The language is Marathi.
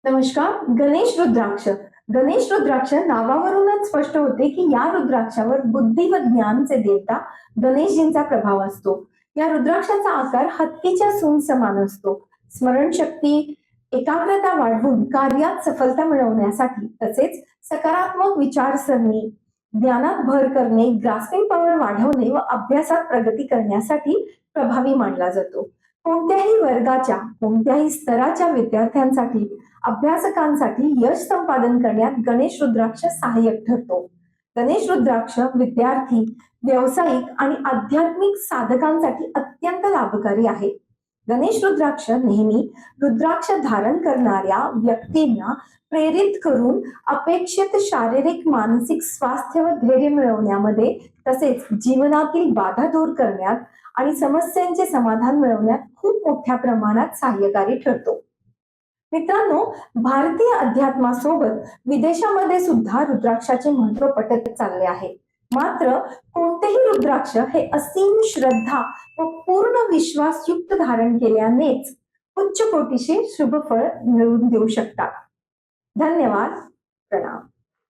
नमस्कार. गणेश रुद्राक्ष नावावरूनच स्पष्ट होते की या रुद्राक्षावर बुद्धी व ज्ञानचे देवता गणेशजींचा प्रभाव असतो. या रुद्राक्षाचा आकार हत्तीच्या सून समान असतो. स्मरणशक्ती, एकाग्रता वाढवून कार्यात सफलता मिळवण्यासाठी तसेच सकारात्मक विचारसरणी, ज्ञानात भर करणे, ग्रास्पिंग पॉवर वाढवणे व अभ्यासात प्रगती करण्यासाठी प्रभावी मानला जातो. कोणत्याही वर्गाच्या, कोणत्याही स्तराच्या विद्यार्थ्यांसाठी, अभ्यासकांसाठी यश संपादन करण्यात गणेश रुद्राक्ष सहाय्यक ठरतो. गणेश रुद्राक्ष विद्यार्थी, व्यावसायिक आणि आध्यात्मिक साधकांसाठी अत्यंत लाभकारी आहे. गणेश रुद्राक्ष नेहमी रुद्राक्ष धारण करणाऱ्या व्यक्तींना प्रेरित करून अपेक्षित शारीरिक, मानसिक स्वास्थ्य व धैर्य मिळवण्यामध्ये तसेच जीवनातील बाधा दूर करण्यात आणि समस्यांचे समाधान मिळवण्यात खूप मोठ्या प्रमाणात सहाय्यकारी ठरतो. मित्रांनो, भारतीय अध्यात्मासोबत विदेशामध्ये सुद्धा रुद्राक्षाचे महत्व पटत चालले आहे. मात्र कोणतेही रुद्राक्ष हे असीम श्रद्धा व पूर्ण विश्वासयुक्त धारण केल्यानेच उच्च कोटीचे शुभ फळ मिळवून देऊ शकतात. धन्यवाद. प्रणाम.